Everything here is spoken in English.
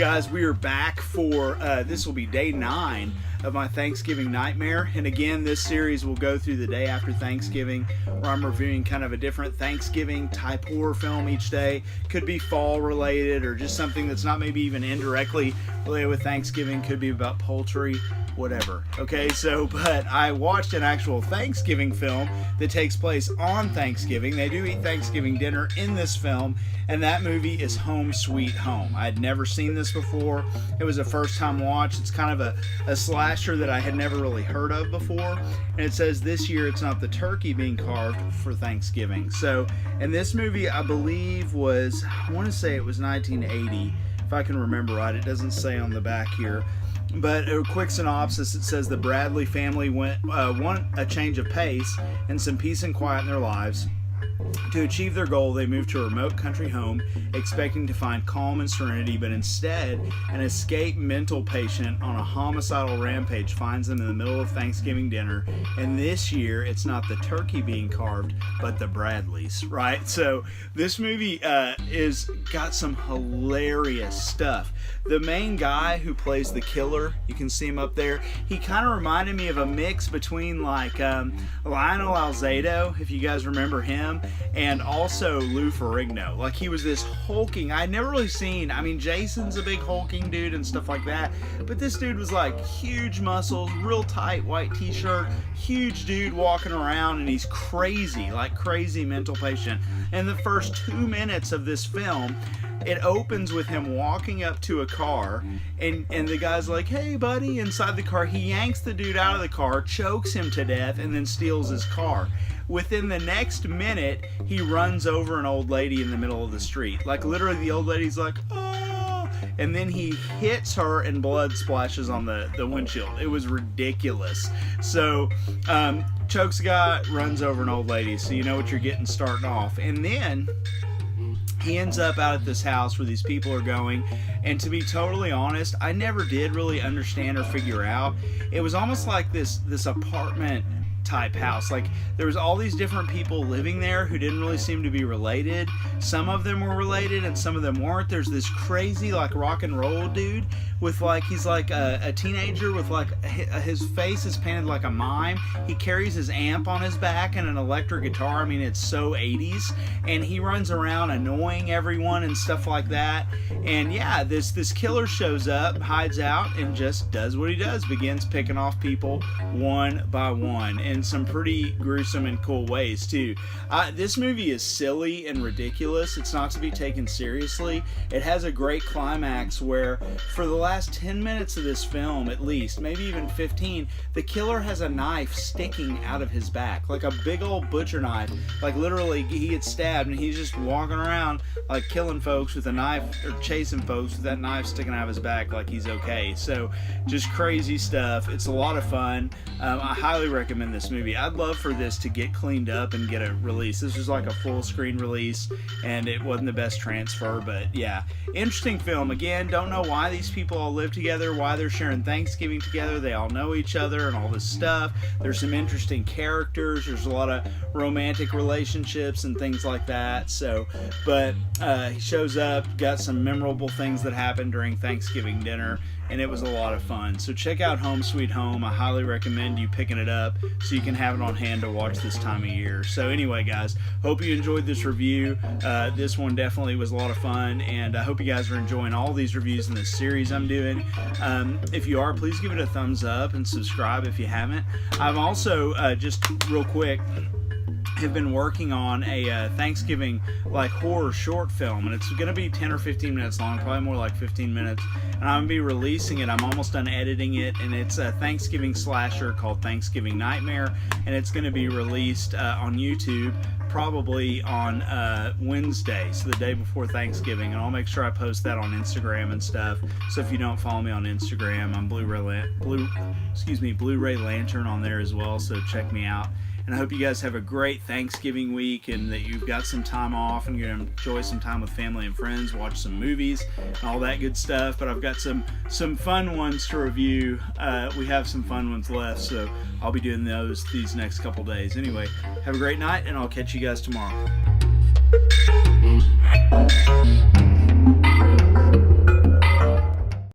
guys, we are back for this will be day 9 of my Thanksgiving nightmare, and again this series will go through the day after Thanksgiving, where I'm reviewing kind of a different Thanksgiving type horror film each day. Could be fall related or just something that's not maybe even indirectly related with Thanksgiving. Could be about poultry, whatever. Okay, so but I watched an actual Thanksgiving film that takes place on Thanksgiving. They do eat Thanksgiving dinner in this film, and that movie is Home Sweet Home. I had never seen this before. It was a first time watch. It's kind of a slasher that I had never really heard of before, and it says this year it's not the turkey being carved for Thanksgiving. So, and this movie I believe was, I want to say it was 1980, if I can remember right. It doesn't say on the back here. But a quick synopsis, it says the Bradley family want a change of pace and some peace and quiet in their lives. To achieve their goal, they move to a remote country home, expecting to find calm and serenity, but instead, an escaped mental patient on a homicidal rampage finds them in the middle of Thanksgiving dinner, and this year, it's not the turkey being carved, but the Bradleys, right? So, this movie is got some hilarious stuff. The main guy who plays the killer, you can see him up there, he kind of reminded me of a mix between like Lionel Alzado, if you guys remember him, and also Lou Ferrigno. Like, he was this hulking, I'd never really seen, I mean, Jason's a big hulking dude and stuff like that, but this dude was like huge muscles, real tight white t-shirt, huge dude walking around, and he's crazy, like crazy mental patient. And the first 2 minutes of this film, it opens with him walking up to a car, and the guy's like, "Hey buddy," inside the car. He yanks the dude out of the car, chokes him to death, and then steals his car. Within the next minute, he runs over an old lady in the middle of the street. Like, literally, the old lady's like, "Oh," and then he hits her and blood splashes on the windshield. It was ridiculous. So, chokes a guy, runs over an old lady, so you know what you're getting starting off. And then he ends up out at this house where these people are going, and to be totally honest, I never did really understand or figure out. It was almost like this apartment type house. Like, there was all these different people living there who didn't really seem to be related. Some of them were related and some of them weren't. There's this crazy like rock and roll dude with like, he's like a teenager with like his face is painted like a mime. He carries his amp on his back and an electric guitar. I mean, it's so 80s, and he runs around annoying everyone and stuff like that. And yeah, this killer shows up, hides out, and just does what he does, begins picking off people one by one in some pretty gruesome and cool ways too. This movie is silly and ridiculous. It's not to be taken seriously. It has a great climax where for the last 10 minutes of this film, at least, maybe even 15, the killer has a knife sticking out of his back, like a big old butcher knife. Like, literally, he gets stabbed and he's just walking around like killing folks with a knife, or chasing folks with that knife sticking out of his back like he's okay. So just crazy stuff. It's a lot of fun. I highly recommend this movie. I'd love for this to get cleaned up and get a release. This was like a full screen release, and it wasn't the best transfer, but yeah, interesting film. Again, don't know why these people all live together, why they're sharing Thanksgiving together. They all know each other and all this stuff. There's some interesting characters. There's a lot of romantic relationships and things like that. So, but he shows up, got some memorable things that happened during Thanksgiving dinner, and it was a lot of fun. So check out Home Sweet Home. I highly recommend you picking it up so you can have it on hand to watch this time of year. So anyway, guys, hope you enjoyed this review. This one definitely was a lot of fun, and I hope you guys are enjoying all these reviews in this series I'm doing. If you are, please give it a thumbs up and subscribe if you haven't. I've also, just real quick, have been working on a Thanksgiving like horror short film, and it's going to be 10 or 15 minutes long, probably more like 15 minutes, and I'm going to be releasing it. I'm almost done editing it, and it's a Thanksgiving slasher called Thanksgiving Nightmare, and it's going to be released on YouTube probably on Wednesday, so the day before Thanksgiving, and I'll make sure I post that on Instagram and stuff. So if you don't follow me on Instagram, I'm Blu-ray Lantern on there as well, so check me out. And I hope you guys have a great Thanksgiving week, and that you've got some time off and you're going to enjoy some time with family and friends, watch some movies and all that good stuff. But I've got some fun ones to review. We have some fun ones left, so I'll be doing those these next couple days. Anyway, have a great night, and I'll catch you guys tomorrow.